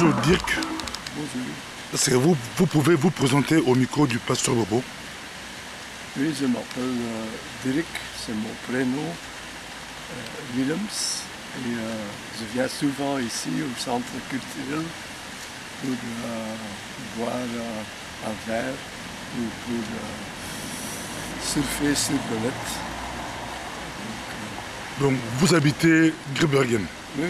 Bonjour Dirk. Bonjour. Est-ce que vous pouvez vous présenter au micro du pasteur Bobo? Oui, je m'appelle Dirk, c'est mon prénom, Willems. Et je viens souvent ici au centre culturel pour boire un verre ou pour surfer sur le net. Donc vous habitez Grybergen. Oui,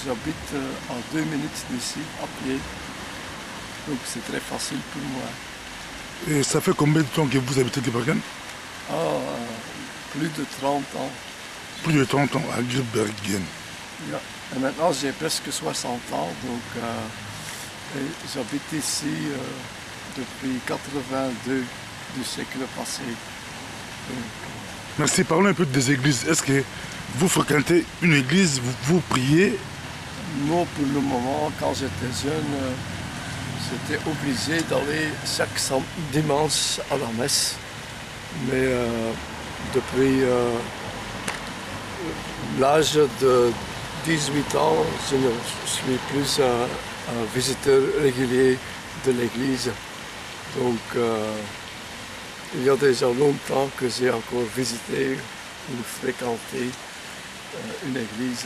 j'habite à 2 minutes d'ici, à pied. Donc c'est très facile pour moi. Et ça fait combien de temps que vous habitez Grybergen? Plus de 30 ans. Plus de 30 ans à Grybergen. Ja. Et maintenant j'ai presque 60 ans, donc j'habite ici depuis 82 du siècle passé. Donc, Merci, parlons un peu des églises. Est-ce que vous fréquentez une église, vous priez? non, pour le moment, quand j'étais jeune, j'étais obligé d'aller chaque dimanche à la messe. Mais depuis l'âge de 18 ans, je ne suis plus un visiteur régulier de l'église. Donc, il y a déjà longtemps que j'ai encore visité ou fréquenté une église.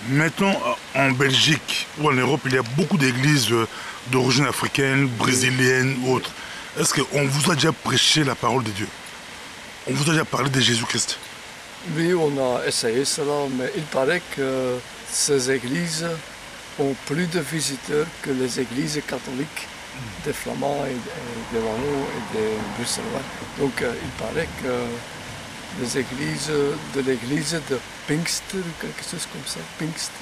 Maintenant, en Belgique ou en Europe, il y a beaucoup d'églises d'origine africaine, brésilienne ou autre. Est-ce qu'on vous a déjà prêché la parole de Dieu? On vous a déjà parlé de Jésus-Christ? Oui, on a essayé cela, mais il paraît que ces églises ont plus de visiteurs que les églises catholiques des Flamands et des Wallons et des Bruxellois. Donc il paraît que les églises de l'église de Pinkster, ou quelque chose comme ça, Pinkster,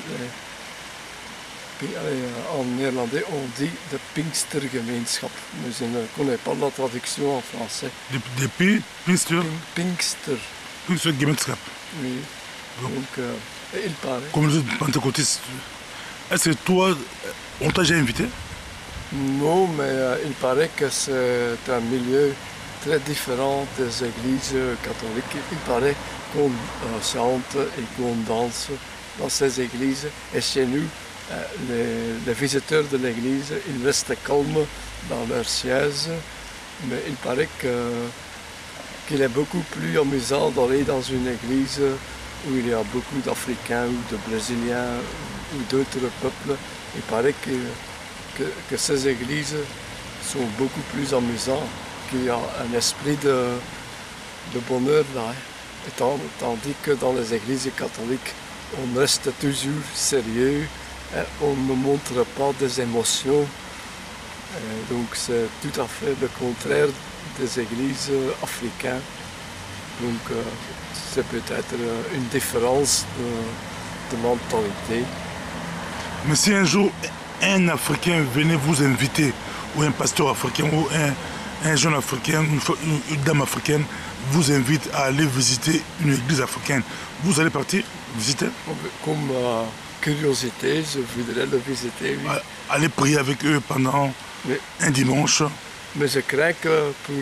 en néerlandais on dit de Pinkstergemeenschap, mais je ne connais pas la traduction en français. Depuis Pinkster? Pinkster. Pinkstergemeenschap. Oui. Donc il paraît. Comme les pentecôtistes. Est-ce que toi, on t'a déjà invité? Non, mais il paraît que c'est un milieu très différent des églises catholiques. Il paraît qu'on chante et qu'on danse dans ces églises. Et chez nous, les visiteurs de l'église, ils restent calmes dans leur siège. Mais il paraît qu'il est beaucoup plus amusant d'aller dans une église où il y a beaucoup d'Africains ou de Brésiliens ou d'autres peuples. Il paraît que ces églises sont beaucoup plus amusantes, qu'il y a un esprit de bonheur là. Tandis que dans les églises catholiques, on reste toujours sérieux, on ne montre pas des émotions. Donc c'est tout à fait le contraire des églises africaines. Donc c'est peut-être une différence de mentalité. Mais si un jour un Africain venait vous inviter, ou un pasteur africain, ou un jeune africain, une dame africaine, vous invite à aller visiter une église africaine, vous allez partir visiter? Comme curiosité, je voudrais le visiter, oui. Aller prier avec eux pendant un dimanche. Mais je crains que pour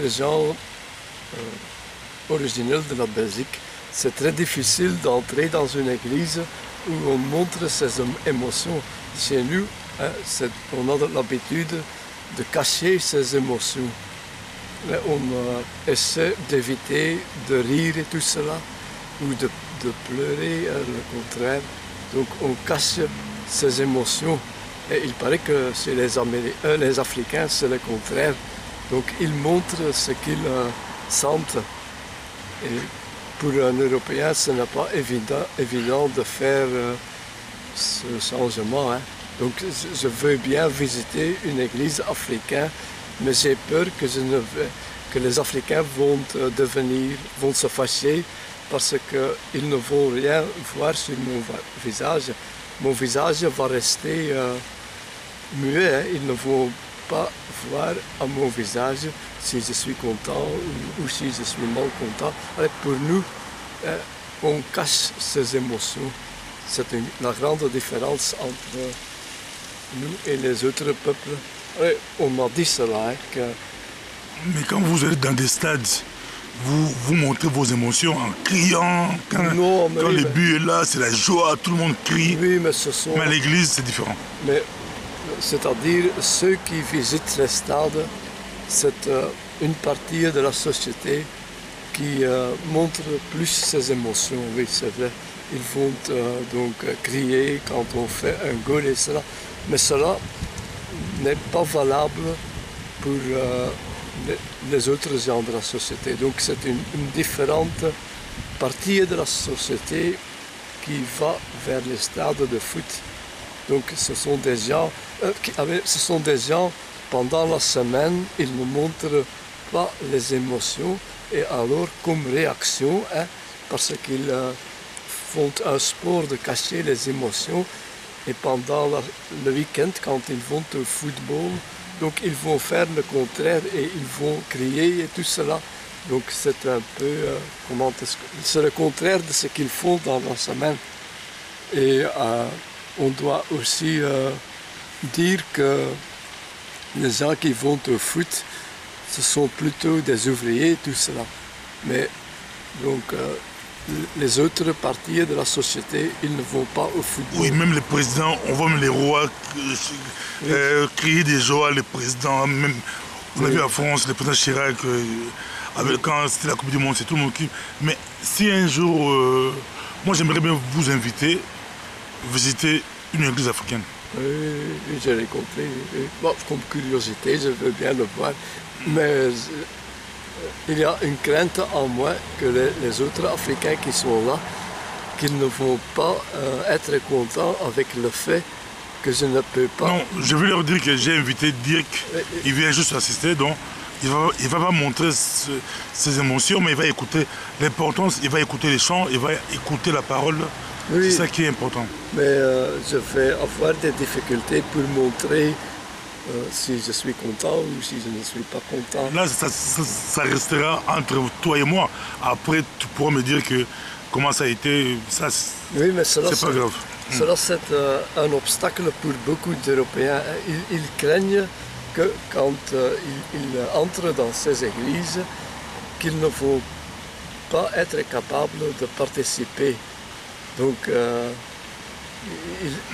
les gens originels de la Belgique, c'est très difficile d'entrer dans une église où on montre ses émotions. Chez nous, on a l'habitude de cacher ses émotions. On essaie d'éviter de rire et tout cela, ou de pleurer, le contraire. Donc on cache ses émotions. Et il paraît que chez les Africains, c'est le contraire. Donc ils montrent ce qu'ils sentent. Et pour un Européen, ce n'est pas évident de faire ce changement. Hein. Donc je veux bien visiter une église africaine, mais j'ai peur que les Africains vont se fâcher parce qu'ils ne vont rien voir sur mon visage. Mon visage va rester muet. Hein. Ils ne vont pas voir à mon visage si je suis content ou si je suis mal content. Alors, pour nous, on cache ses émotions. C'est la grande différence entre nous et les autres peuples. Alors, on m'a dit cela. Hein, Mais quand vous allez dans des stades, vous montrez vos émotions en criant. Quand le but est là, c'est la joie, tout le monde crie. Oui, mais ce sont... Mais à l'église, c'est différent. Mais, c'est-à-dire, ceux qui visitent les stades, c'est une partie de la société qui montre plus ses émotions, oui, c'est vrai. Ils vont donc crier quand on fait un goal et cela. Mais cela n'est pas valable pour les autres gens de la société. Donc c'est une différente partie de la société qui va vers les stades de foot. Donc ce sont des gens, pendant la semaine, ils ne montrent pas les émotions et alors comme réaction, parce qu'ils font un sport de cacher les émotions, et pendant le week-end, quand ils vont au football, donc ils vont faire le contraire et ils vont crier et tout cela. Donc c'est un peu, c'est le contraire de ce qu'ils font dans la semaine. Et on doit aussi dire que les gens qui vont au foot, ce sont plutôt des ouvriers, tout cela. Mais donc les autres parties de la société, ils ne vont pas au football. Oui, même les présidents, on voit même les rois crier des joies, les présidents, même, on a vu à France, le président Chirac, quand c'était la Coupe du Monde, c'est tout le monde qui... Mais si un jour, moi j'aimerais bien vous inviter, visiter une église africaine. Oui, j'ai compris. Bon, comme curiosité, je veux bien le voir. Mais il y a une crainte en moi que les autres Africains qui sont là, qu'ils ne vont pas être contents avec le fait que je ne peux pas... Non, je veux leur dire que j'ai invité Dirk, il vient juste assister, donc il va pas montrer ses émotions, mais il va écouter l'importance, il va écouter les chants, il va écouter la parole. Oui. C'est ça qui est important. Mais je vais avoir des difficultés pour montrer si je suis content ou si je ne suis pas content. Là, ça restera entre toi et moi. Après, tu pourras me dire que comment ça a été. Ça, oui, mais cela, c'est pas grave. Cela, c'est un obstacle pour beaucoup d'Européens. Ils craignent que quand ils entrent dans ces églises, qu'ils ne vont pas être capables de participer. Donc,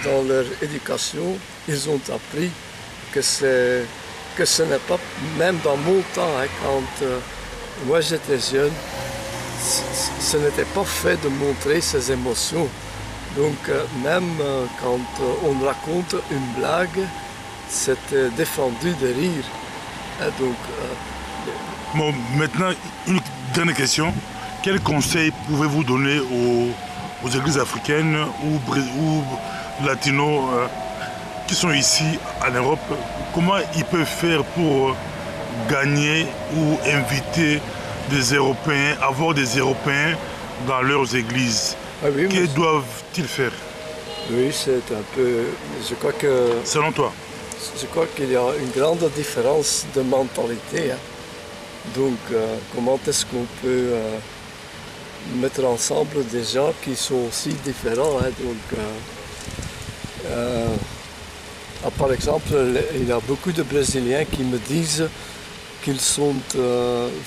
dans leur éducation, ils ont appris que ce n'est pas, même dans mon temps, quand moi j'étais jeune, ce n'était pas fait de montrer ses émotions. Donc, même quand on raconte une blague, c'était défendu de rire. Donc, bon, maintenant, une dernière question. Quel conseil pouvez-vous donner aux églises africaines ou latino qui sont ici en Europe? Comment ils peuvent faire pour gagner ou inviter des Européens, avoir des Européens dans leurs églises? Oui, que doivent-ils faire? Oui, c'est un peu... Je crois que... Selon toi? Je crois qu'il y a une grande différence de mentalité. Donc, comment est-ce qu'on peut mettre ensemble des gens qui sont aussi différents? Donc, par exemple, il y a beaucoup de Brésiliens qui me disent qu'ils sont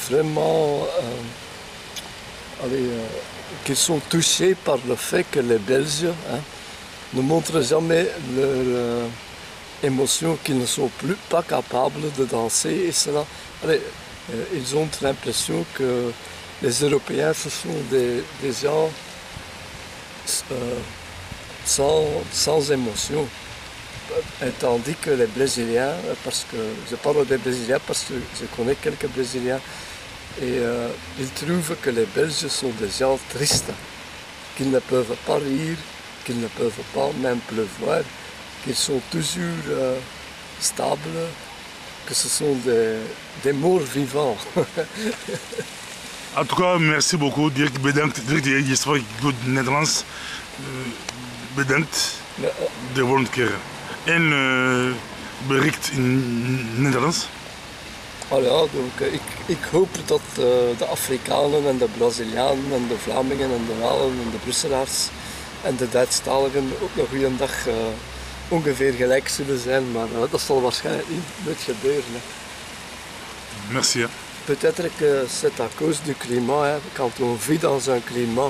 vraiment... qu'ils sont touchés par le fait que les Belges ne montrent jamais leur émotion, qu'ils ne sont pas capables de danser et cela. Ils ont l'impression que les Européens, ce sont des gens sans émotion. Tandis que les Brésiliens, parce que je parle des Brésiliens parce que je connais quelques Brésiliens, et ils trouvent que les Belges sont des gens tristes, qu'ils ne peuvent pas rire, qu'ils ne peuvent pas même pleuvoir, qu'ils sont toujours stables, que ce sont des morts vivants. En tout cas, merci beaucoup. Dirk, bedankt. Dirk, je spreekt goed Nederlands. Bedankt de volgende keer. En bericht in Nederlands. Ja, donc, ik hoop dat de Afrikanen en de Brazilianen en de Vlamingen en de Walen en de Brusselaars en de Duitsstaligen ook een goede dag ongeveer gelijk zullen zijn, maar dat zal waarschijnlijk niet gebeuren. Merci. Peut-être que c'est à cause du climat. Hein. Quand on vit dans un climat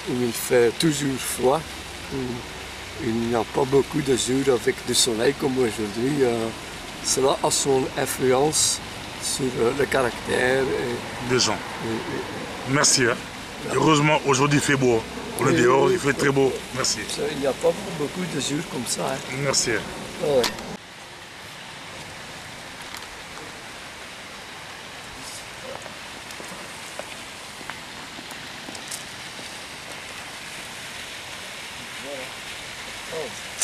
où il fait toujours froid, où il n'y a pas beaucoup de jours avec du soleil comme aujourd'hui, cela a son influence sur le caractère. Des gens. Merci. Hein. Heureusement, aujourd'hui il fait beau. On est dehors, il fait très beau. Merci. Il n'y a pas beaucoup de jours comme ça. Hein. Merci. Ouais. Voilà. Oh.